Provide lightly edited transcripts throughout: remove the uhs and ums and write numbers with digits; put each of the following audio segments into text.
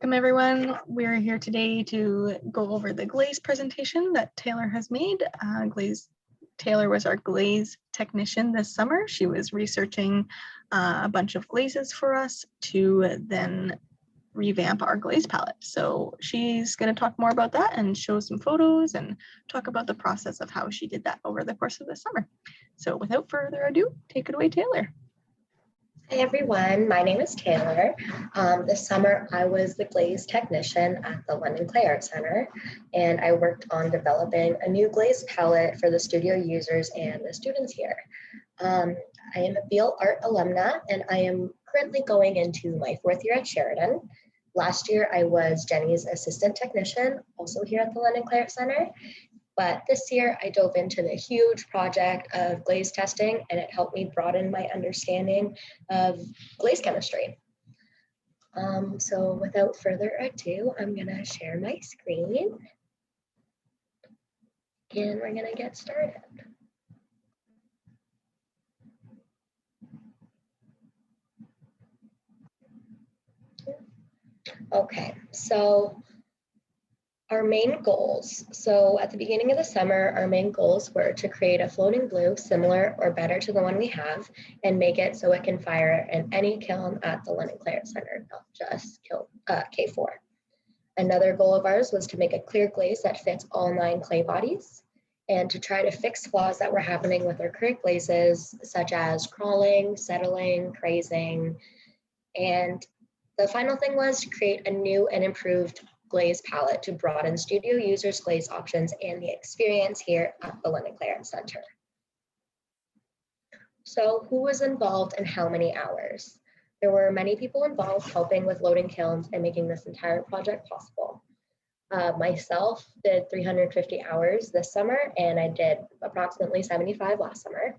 Welcome everyone. We're here today to go over the glaze presentation that Taylor has made. Taylor was our glaze technician this summer. She was researching a bunch of glazes for us to then revamp our glaze palette. So she's going to talk more about that and show some photos and talk about the process of how she did that over the course of the summer. So without further ado, take it away, Taylor. Hey everyone, my name is Taylor. This summer I was the glaze technician at the London Clay Art Center, and I worked on developing a new glaze palette for the studio users and the students here. I am a Beal Art alumna, and I am currently going into my 4th year at Sheridan. Last year I was Jenny's assistant technician, also here at the London Clay Art Center. But this year I dove into the huge project of glaze testing, and it helped me broaden my understanding of glaze chemistry. So without further ado, I'm gonna share my screen and we're gonna get started. Okay, so our main goals. So at the beginning of the summer, our main goals were to create a floating blue similar or better to the one we have and make it so it can fire in any kiln at the London Clay Art Center, not just K4. Another goal of ours was to make a clear glaze that fits all 9 clay bodies and to try to fix flaws that were happening with our current glazes, such as crawling, settling, crazing. And the final thing was to create a new and improved glaze palette to broaden studio users' glaze options and the experience here at the London Clay Art Center. So who was involved and how many hours? There were many people involved helping with loading kilns and making this entire project possible. Myself did 350 hours this summer, and I did approximately 75 last summer.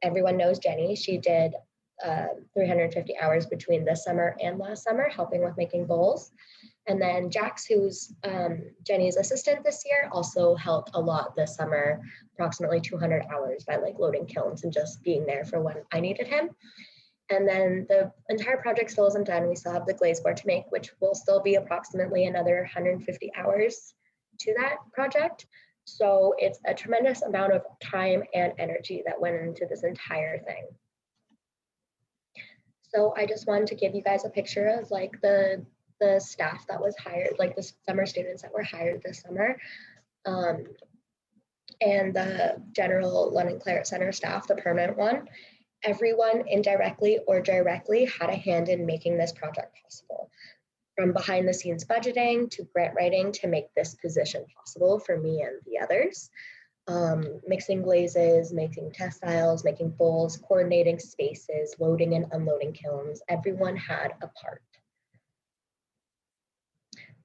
Everyone knows Jenny. She did 350 hours between this summer and last summer, helping with making bowls. And then Jax, who's Jenny's assistant this year, also helped a lot this summer, approximately 200 hours by loading kilns and just being there for when I needed him. And then the entire project still isn't done. We still have the glaze board to make, which will still be approximately another 150 hours to that project. So it's a tremendous amount of time and energy that went into this entire thing. So I just wanted to give you guys a picture of the staff that was hired, the summer students that were hired this summer, and the general London Clay Art Center staff, the permanent one. Everyone indirectly or directly had a hand in making this project possible, from behind the scenes budgeting to grant writing to make this position possible for me and the others. Mixing glazes, making testiles, making bowls, coordinating spaces, loading and unloading kilns. Everyone had a part.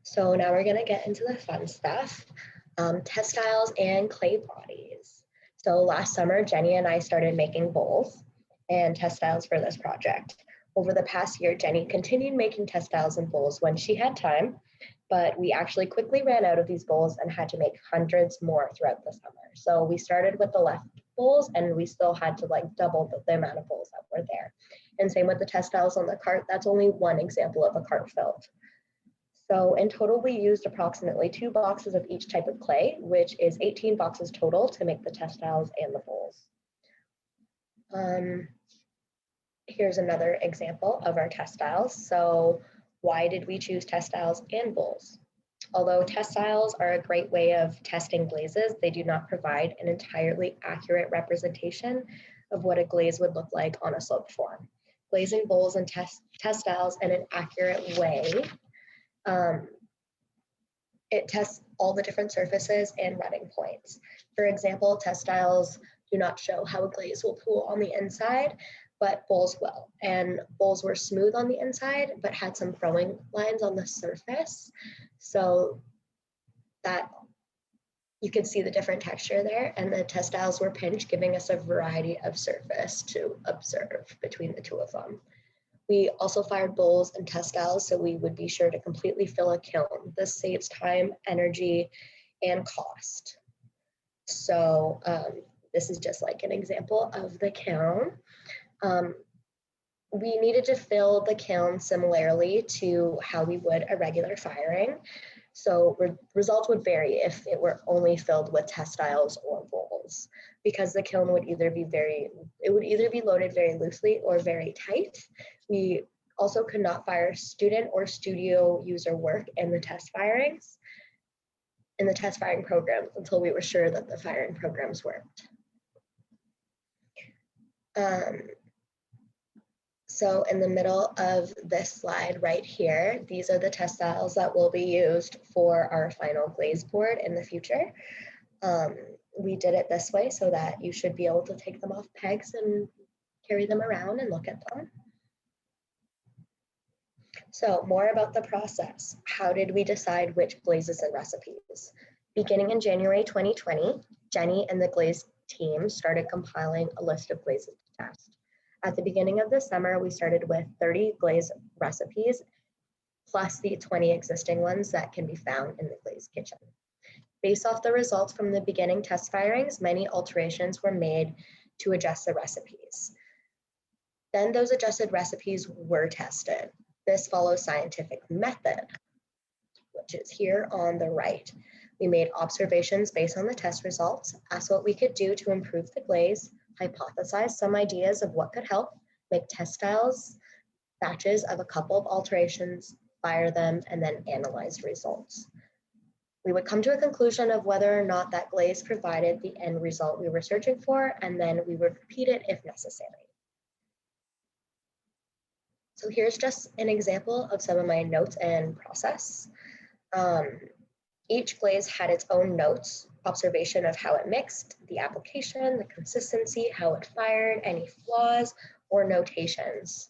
So now we're gonna get into the fun stuff, testiles and clay bodies. So last summer, Jenny and I started making bowls and testiles for this project. Over the past year, Jenny continued making testiles and bowls when she had time, but we actually quickly ran out of these bowls and had to make hundreds more throughout the summer. So we started with the left bowls and we still had to double the amount of bowls that were there. And same with the testiles on the cart. That's only one example of a cart filled. So in total, we used approximately 2 boxes of each type of clay, which is 18 boxes total to make the testiles and the bowls. Here's another example of our testiles. So why did we choose testiles and bowls? Although testiles are a great way of testing glazes, they do not provide an entirely accurate representation of what a glaze would look like on a sloped form. Glazing bowls and testiles in an accurate way, it tests all the different surfaces and running points. For example, testiles do not show how a glaze will pool on the inside, but bowls will. And bowls were smooth on the inside, but had some throwing lines on the surface. So that you can see the different texture there, and the testiles were pinched, giving us a variety of surface to observe between the two of them. We also fired bowls and testiles so we would be sure to completely fill a kiln. This saves time, energy, and cost. So this is just an example of the kiln. we needed to fill the kiln similarly to how we would a regular firing. So results would vary if it were only filled with Testiles or bowls, because the kiln would either be loaded very loosely or very tight. We also could not fire student or studio user work in the test firing programs until we were sure that the firing programs worked. So in the middle of this slide right here, these are the Testiles that will be used for our final glaze board in the future. We did it this way so that you should be able to take them off pegs and carry them around and look at them. So more about the process. How did we decide which glazes and recipes? Beginning in January 2020, Jenny and the Glaze team started compiling a list of glazes to test. At the beginning of the summer, we started with 30 glaze recipes, plus the 20 existing ones that can be found in the Glaze kitchen. Based off the results from the beginning test firings, many alterations were made to adjust the recipes. Then those adjusted recipes were tested. This follows scientific method, which is here on the right. We made observations based on the test results, asked what we could do to improve the glaze, hypothesized some ideas of what could help, make Testiles, batches of a couple of alterations, fire them, and then analyze results. We would come to a conclusion of whether or not that glaze provided the end result we were searching for, and then we would repeat it if necessary. So here's just an example of some of my notes and process. Each glaze had its own notes, observation of how it mixed, the application, the consistency, how it fired, any flaws or notations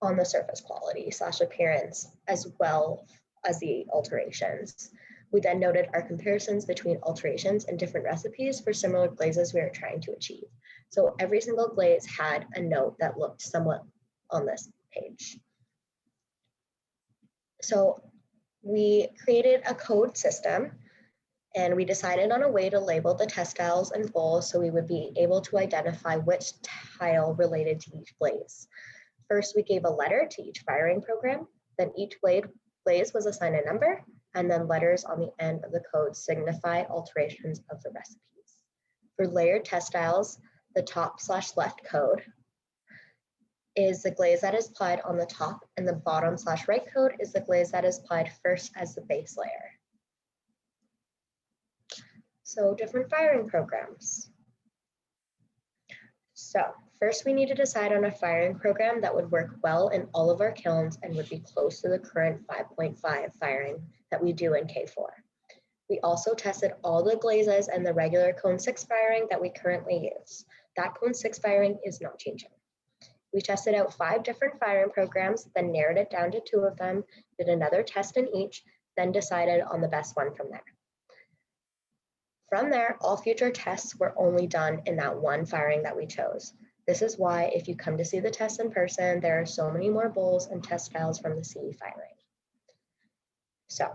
on the surface quality / appearance, as well as the alterations. We then noted our comparisons between alterations and different recipes for similar glazes we were trying to achieve. So every single glaze had a note that looked somewhat on this page. So we created a code system and we decided on a way to label the Testiles and bowls so we would be able to identify which tile related to each glaze. First, we gave a letter to each firing program, then each glaze was assigned a number, and then letters on the end of the code signify alterations of the recipes. For layered Testiles, the top / left code is the glaze that is applied on the top, and the bottom / right code is the glaze that is applied first as the base layer. So different firing programs. So first we need to decide on a firing program that would work well in all of our kilns and would be close to the current 5.5 firing that we do in K4. We also tested all the glazes and the regular cone 6 firing that we currently use. That cone 6 firing is not changing. We tested out 5 different firing programs, then narrowed it down to 2 of them, did another test in each, then decided on the best one from there. From there, all future tests were only done in that one firing that we chose. This is why if you come to see the test in person, there are so many more bowls and Testiles from the CE firing. So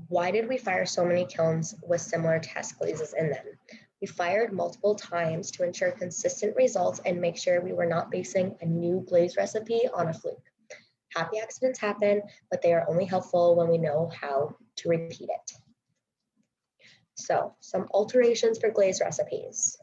why did we fire so many kilns with similar test glazes in them? We fired multiple times to ensure consistent results and make sure we were not basing a new glaze recipe on a fluke. Happy accidents happen, but they are only helpful when we know how to repeat it. So some alterations for glaze recipes.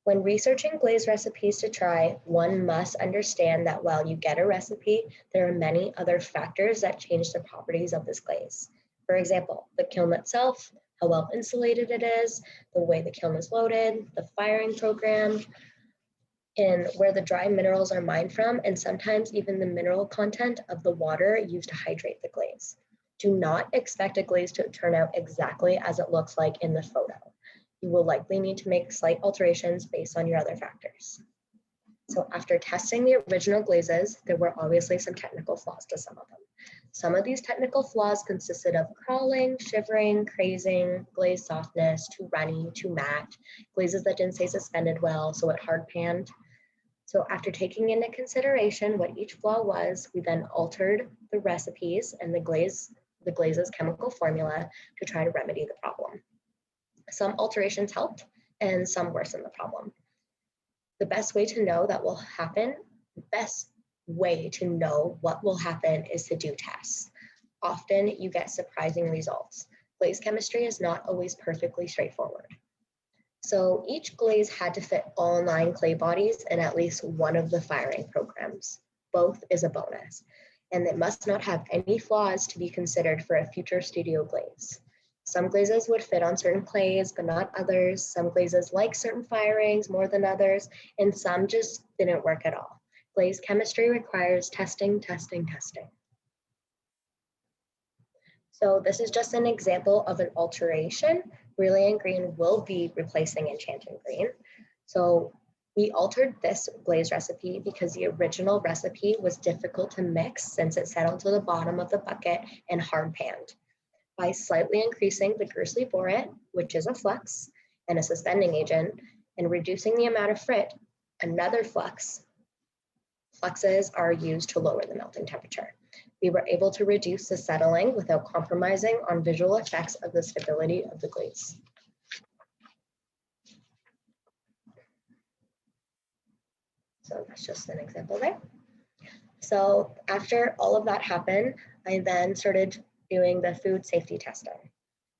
When researching glaze recipes to try, one must understand that while you get a recipe, there are many other factors that change the properties of this glaze. For example, the kiln itself, how well insulated it is, the way the kiln is loaded, the firing program, and where the dry minerals are mined from, and sometimes even the mineral content of the water used to hydrate the glaze. Do not expect a glaze to turn out exactly as it looks like in the photo. You will likely need to make slight alterations based on your other factors. So after testing the original glazes, there were obviously some technical flaws to some of them. Some of these technical flaws consisted of crawling, shivering, crazing, glaze softness, too runny, too matte, glazes that didn't stay suspended well, so it hard panned. So after taking into consideration what each flaw was, we then altered the recipes and the glaze's chemical formula to try to remedy the problem. Some alterations helped and some worsened the problem. The best way to know that will happen The best way to know what will happen is to do tests. Often you get surprising results. Glaze chemistry is not always perfectly straightforward. So each glaze had to fit all 9 clay bodies in at least one of the firing programs. Both is a bonus, and it must not have any flaws to be considered for a future studio glaze. Some glazes would fit on certain clays, but not others. Some glazes like certain firings more than others, and some just didn't work at all. Glaze chemistry requires testing, testing, testing. So this is just an example of an alteration. Brilliant Green will be replacing Enchanted Green. So we altered this glaze recipe because the original recipe was difficult to mix since it settled to the bottom of the bucket and hard panned. By slightly increasing the Grisly borate, which is a flux and a suspending agent, and reducing the amount of frit, another flux. Fluxes are used to lower the melting temperature. We were able to reduce the settling without compromising on visual effects of the stability of the glaze. So that's just an example there. So after all of that happened, I then started doing the food safety testing.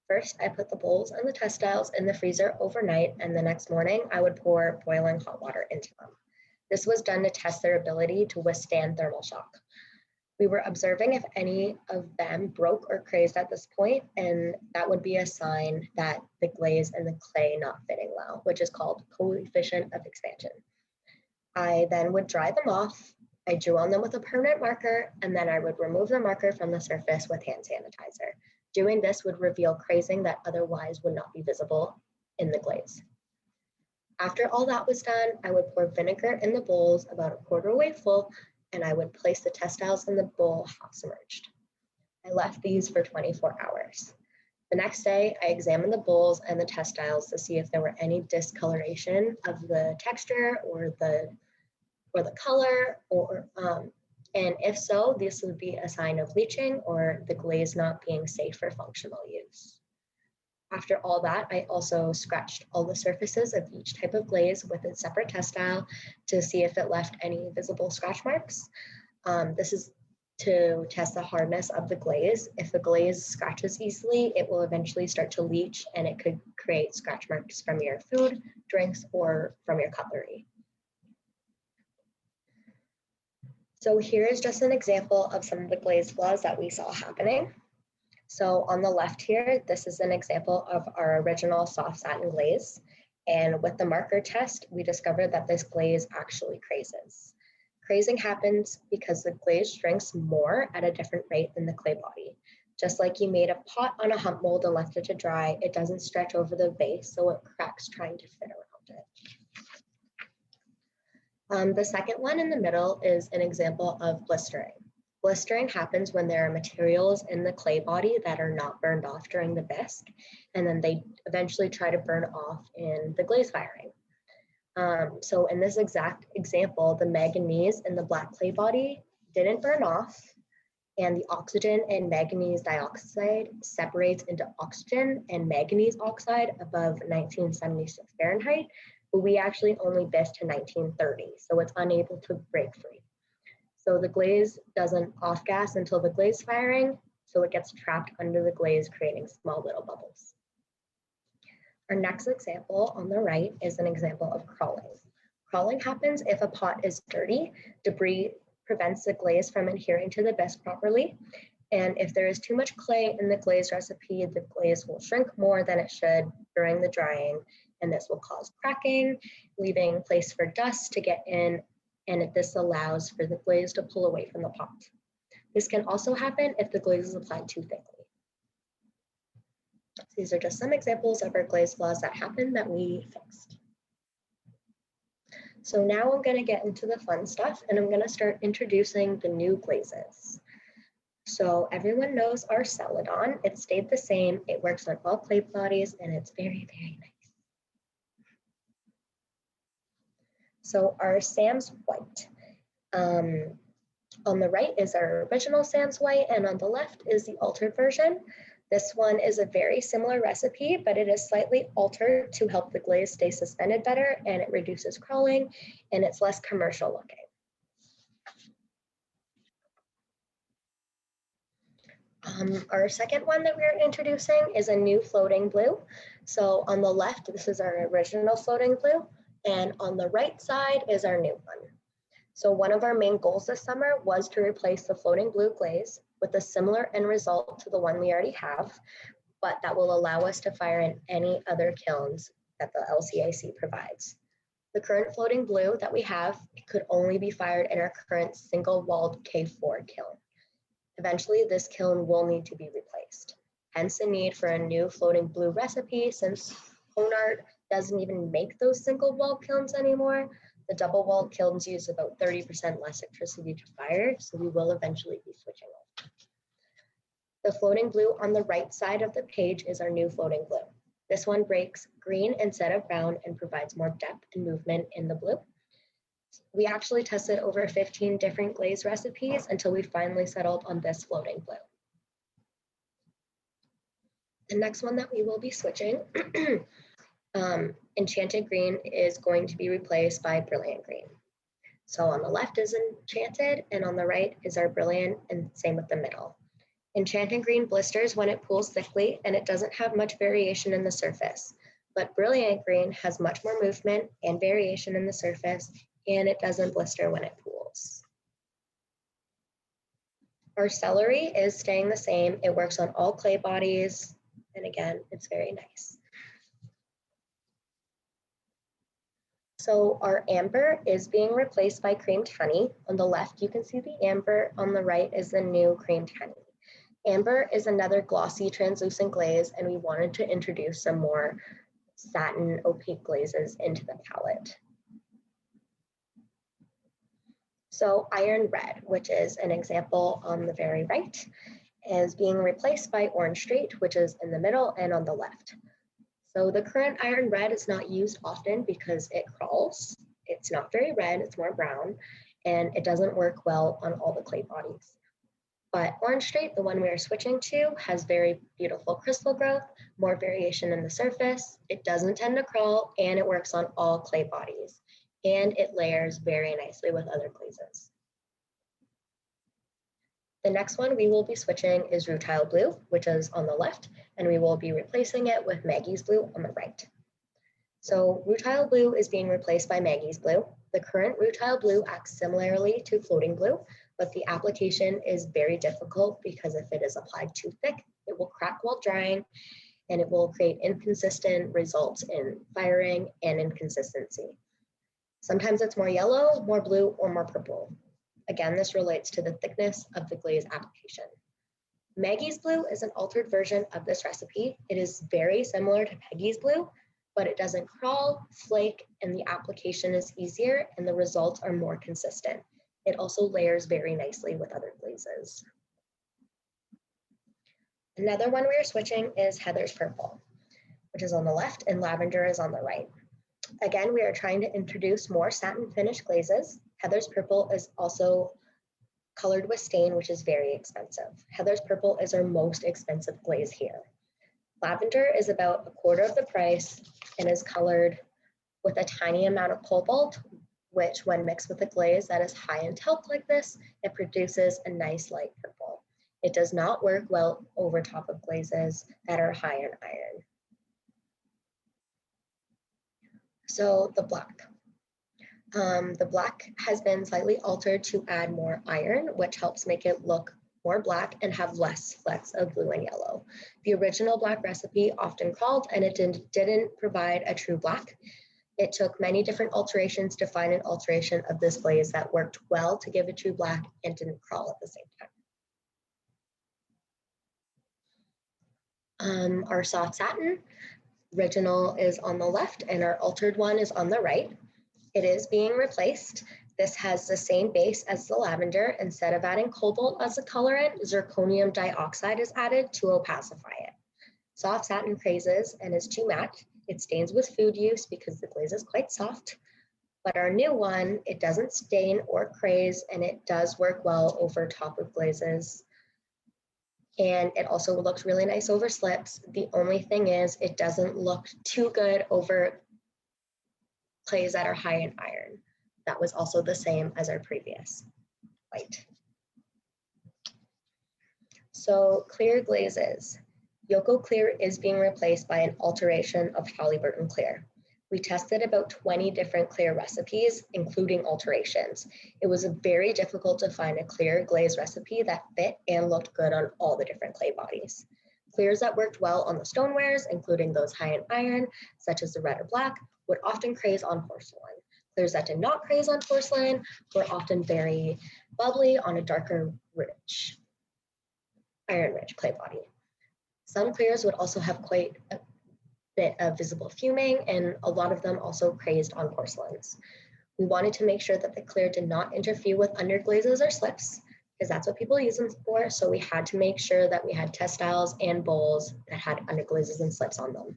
First, I put the bowls and the Testiles in the freezer overnight, and the next morning I would pour boiling hot water into them. This was done to test their ability to withstand thermal shock. We were observing if any of them broke or crazed at this point, and that would be a sign that the glaze and the clay not fitting well, which is called coefficient of expansion. I then would dry them off. I drew on them with a permanent marker, and then I would remove the marker from the surface with hand sanitizer. Doing this would reveal crazing that otherwise would not be visible in the glaze. After all that was done, I would pour vinegar in the bowls about a quarter way full, and I would place the Testiles in the bowl half submerged. I left these for 24 hours. The next day, I examined the bowls and the Testiles to see if there were any discoloration of the texture or the color, and if so, this would be a sign of leaching or the glaze not being safe for functional use. After all that, I also scratched all the surfaces of each type of glaze with a separate Testile to see if it left any visible scratch marks. This is to test the hardness of the glaze. If the glaze scratches easily, it will eventually start to leach, and it could create scratch marks from your food, drinks, or from your cutlery. So here is just an example of some of the glaze flaws that we saw happening. So on the left here, this is an example of our original soft satin glaze. And with the marker test, we discovered that this glaze actually crazes. Crazing happens because the glaze shrinks more at a different rate than the clay body. Just like you made a pot on a hump mold and left it to dry, it doesn't stretch over the base, so it cracks trying to fit around it. The second one in the middle is an example of blistering. Blistering happens when there are materials in the clay body that are not burned off during the bisque, and then they eventually try to burn off in the glaze firing. So in this exact example, the manganese in the black clay body didn't burn off, and the oxygen in manganese dioxide separates into oxygen and manganese oxide above 1976 Fahrenheit, but we actually only bisque to 1930, so it's unable to break free. So the glaze doesn't off-gas until the glaze firing, so it gets trapped under the glaze, creating small little bubbles. Our next example on the right is an example of crawling. Crawling happens if a pot is dirty. Debris prevents the glaze from adhering to the bisque properly. And if there is too much clay in the glaze recipe, the glaze will shrink more than it should during the drying, and this will cause cracking, leaving place for dust to get in, and this allows for the glaze to pull away from the pot. This can also happen if the glaze is applied too thickly. These are just some examples of our glaze flaws that happened that we fixed. So now I'm going to get into the fun stuff, and I'm going to start introducing the new glazes. So everyone knows our Celadon. It stayed the same. It works on all clay bodies, and it's very, very nice. So our Sam's White. On the right is our original Sam's White, and on the left is the altered version. This one is a very similar recipe, but it is slightly altered to help the glaze stay suspended better, and it reduces crawling, and it's less commercial looking. Our second one that we're introducing is a new floating blue. So on the left, this is our original floating blue, and on the right side is our new one. So one of our main goals this summer was to replace the floating blue glaze with a similar end result to the one we already have, but that will allow us to fire in any other kilns that the LCAC provides. The current floating blue that we have could only be fired in our current single-walled K4 kiln. Eventually, this kiln will need to be replaced. Hence the need for a new floating blue recipe, since Honart doesn't even make those single-walled kilns anymore. The double-walled kilns use about 30% less electricity to fire, so we will eventually be switching over. The floating blue on the right side of the page is our new floating blue. This one breaks green instead of brown and provides more depth and movement in the blue. We actually tested over 15 different glaze recipes until we finally settled on this floating blue. The next one that we will be switching, Enchanted Green, is going to be replaced by Brilliant Green. So on the left is Enchanted, and on the right is our Brilliant, and same with the middle. Enchanted Green blisters when it pools thickly, and it doesn't have much variation in the surface. But Brilliant Green has much more movement and variation in the surface, and it doesn't blister when it pools. Our celery is staying the same. It works on all clay bodies, and again, it's very nice. So our amber is being replaced by creamed honey. On the left, you can see the amber. On the right is the new creamed honey. Amber is another glossy translucent glaze, and we wanted to introduce some more satin opaque glazes into the palette. So iron red, which is an example on the very right, is being replaced by orange straight, which is in the middle and on the left. So the current iron red is not used often because it crawls. It's not very red, it's more brown, and it doesn't work well on all the clay bodies. But orange straight, the one we are switching to, has very beautiful crystal growth, more variation in the surface. It doesn't tend to crawl, and it works on all clay bodies. And it layers very nicely with other glazes. The next one we will be switching is Rutile Blue, which is on the left, and we will be replacing it with Maggie's Blue on the right. So Rutile Blue is being replaced by Maggie's Blue. The current Rutile Blue acts similarly to floating blue, but the application is very difficult because if it is applied too thick, it will crack while drying, and it will create inconsistent results in firing and inconsistency. Sometimes it's more yellow, more blue, or more purple. Again, this relates to the thickness of the glaze application. Maggie's Blue is an altered version of this recipe. It is very similar to Peggy's Blue, but it doesn't crawl, flake, and the application is easier and the results are more consistent. It also layers very nicely with other glazes. Another one we are switching is Heather's Purple, which is on the left, and Lavender is on the right. Again, we are trying to introduce more satin finish glazes. Heather's Purple is also colored with stain, which is very expensive. Heather's Purple is our most expensive glaze here. Lavender is about a quarter of the price and is colored with a tiny amount of cobalt, which when mixed with a glaze that is high in talc like this, it produces a nice light purple. It does not work well over top of glazes that are high in iron. So the black. The black has been slightly altered to add more iron, which helps make it look more black and have less flecks of blue and yellow. The original black recipe often crawled, and it didn't provide a true black. It took many different alterations to find an alteration of this glaze that worked well to give a true black and didn't crawl at the same time. Our soft satin, original is on the left and our altered one is on the right. It is being replaced. This has the same base as the lavender. Instead of adding cobalt as a colorant, zirconium dioxide is added to opacify it. Soft satin crazes and is too matte. It stains with food use because the glaze is quite soft. But our new one, it doesn't stain or craze, and it does work well over top of glazes. And it also looks really nice over slips. The only thing is it doesn't look too good over clays that are high in iron. That was also the same as our previous white. So clear glazes. Yoko clear is being replaced by an alteration of Halliburton clear. We tested about 20 different clear recipes, including alterations. It was very difficult to find a clear glaze recipe that fit and looked good on all the different clay bodies. Clears that worked well on the stonewares, including those high in iron, such as the red or black, would often craze on porcelain. Clears that did not craze on porcelain were often very bubbly on a darker, rich, iron-rich clay body. Some clears would also have quite a bit of visible fuming, and a lot of them also crazed on porcelains. We wanted to make sure that the clear did not interfere with underglazes or slips, because that's what people use them for. So we had to make sure that we had Testiles and bowls that had underglazes and slips on them.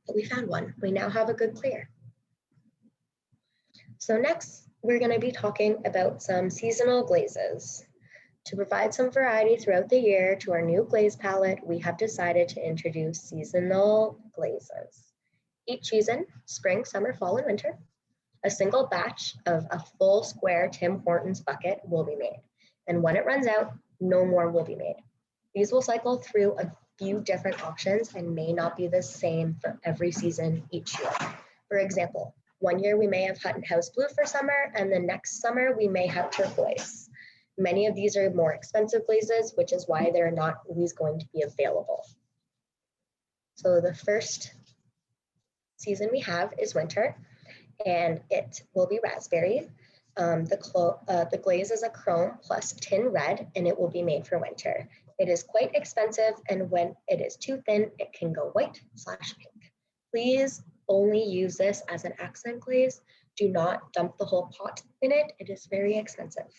But we found one. We now have a good clear. So next, we're going to be talking about some seasonal glazes. To provide some variety throughout the year to our new glaze palette, we have decided to introduce seasonal glazes. Each season, spring, summer, fall, and winter, a single batch of a full square Tim Hortons bucket will be made. And when it runs out, no more will be made. These will cycle through a few different options and may not be the same for every season each year. For example, one year we may have Hutton House Blue for summer, and the next summer we may have turquoise. Many of these are more expensive glazes, which is why they're not always going to be available. So the first season we have is winter, and it will be raspberry. The glaze is a chrome plus tin red, and it will be made for winter. It is quite expensive, and when it is too thin, it can go white/pink. Please only use this as an accent glaze. Do not dump the whole pot in it. It is very expensive.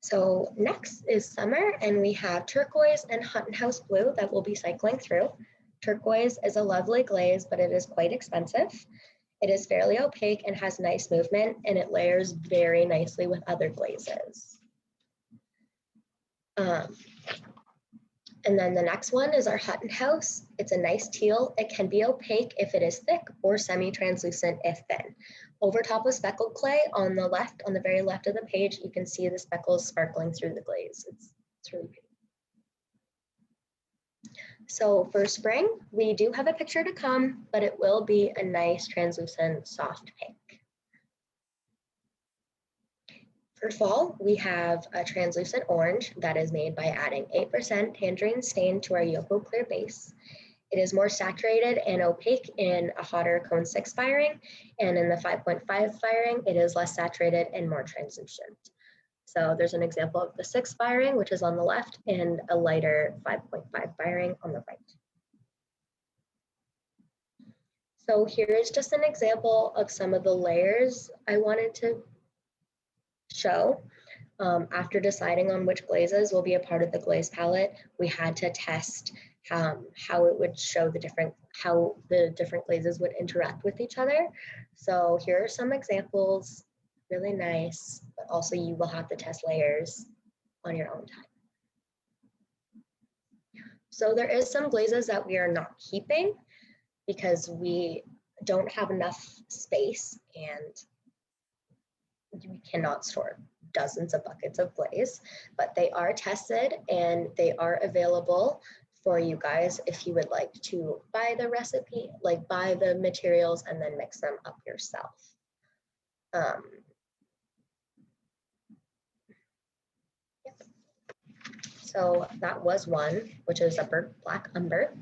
So next is summer, and we have turquoise and Hutton House Blue that we'll be cycling through. Turquoise is a lovely glaze, but it is quite expensive. It is fairly opaque and has nice movement, and it layers very nicely with other glazes. And then the next one is our Hutton House. It's a nice teal. It can be opaque if it is thick or semi-translucent if thin. Over top of speckled clay on the left, on the very left of the page, you can see the speckles sparkling through the glaze. It's really pretty. So for spring, we do have a picture to come, but it will be a nice translucent soft pink. For fall, we have a translucent orange that is made by adding 8% tangerine stain to our Yoko clear base. It is more saturated and opaque in a hotter cone 6 firing, and in the 5.5 firing, it is less saturated and more translucent. So there's an example of the 6 firing, which is on the left, and a lighter 5.5 firing on the right. So here is just an example of some of the layers I wanted to show. After deciding on which glazes will be a part of the glaze palette, we had to test how it would show how the different glazes would interact with each other. So here are some examples, really nice, but also you will have to test layers on your own time. So there is some glazes that we are not keeping because we don't have enough space and we cannot store dozens of buckets of glaze, but they are tested and they are available for you guys if you would like to buy the recipe, like buy the materials and then mix them up yourself. So that was one, which is a burnt black umber.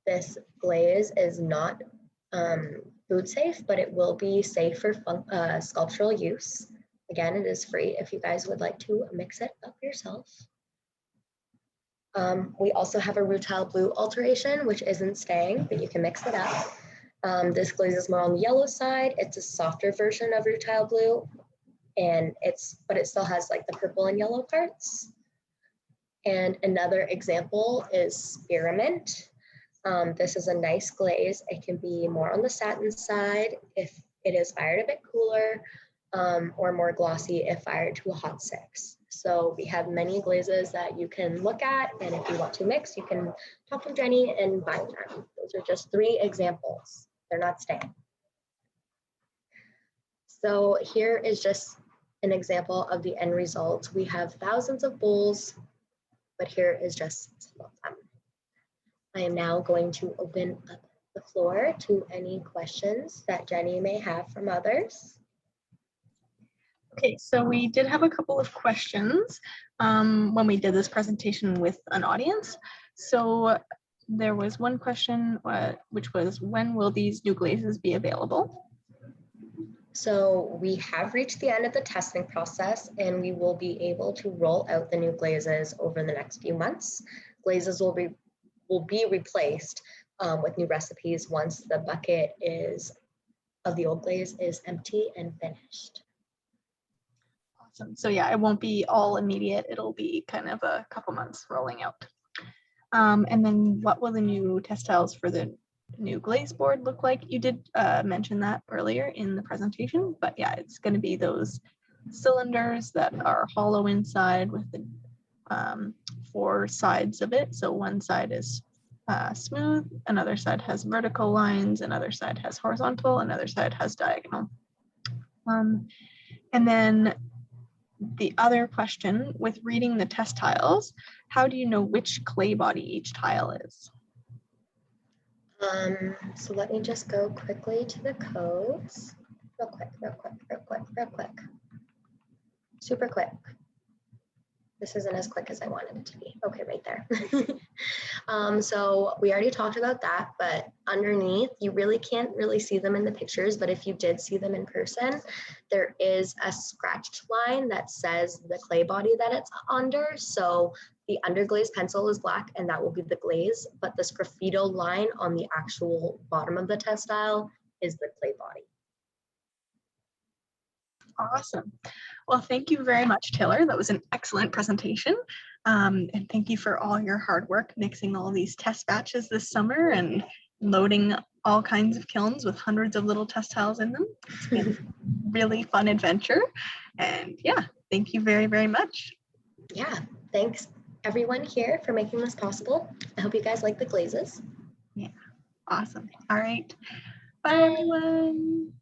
This glaze is not food safe, but it will be safe for sculptural use. Again, it is free if you guys would like to mix it up yourself. We also have a Rutile Blue alteration, which isn't staying, but you can mix it up. This glaze is more on the yellow side. It's a softer version of Rutile Blue, but it still has like the purple and yellow parts. And another example is Spearmint. This is a nice glaze. It can be more on the satin side if it is fired a bit cooler, or more glossy if fired to a hot 6. So we have many glazes that you can look at, and if you want to mix, you can talk to Jenny and buy them. Those are just 3 examples. They're not staying. So here is just an example of the end result. We have thousands of bowls, but here is just some of them. I am now going to open up the floor to any questions that Jenny may have from others. Okay, so we did have a couple of questions when we did this presentation with an audience. So there was one question, which was, when will these new glazes be available? So we have reached the end of the testing process, and we will be able to roll out the new glazes over the next few months. Glazes will be replaced with new recipes once the bucket of the old glaze is empty and finished. Awesome. So yeah, it won't be all immediate. It'll be kind of a couple months rolling out. And then what will the new Testiles for the new glaze board look like? You did mention that earlier in the presentation, but yeah, it's going to be those cylinders that are hollow inside with the 4 sides of it. So one side is smooth, another side has vertical lines, another side has horizontal, another side has diagonal. And then the other question, with reading the Testiles, how do you know which clay body each tile is? So let me just go quickly to the codes. Real quick. Super quick. This isn't as quick as I wanted it to be. Okay, right there. So we already talked about that, but underneath, you really can't really see them in the pictures, but if you did see them in person, there is a scratched line that says the clay body that it's under. So the underglaze pencil is black, and that will be the glaze, but the sgraffito line on the actual bottom of the testile is the clay body. Awesome. Well, thank you very much, Taylor. That was an excellent presentation. And thank you for all your hard work mixing all these test batches this summer and loading all kinds of kilns with hundreds of little Testiles in them. It's been a really fun adventure. And yeah, thank you very, very much. Yeah, thanks everyone here for making this possible. I hope you guys like the glazes. Yeah, awesome. All right. Bye, everyone.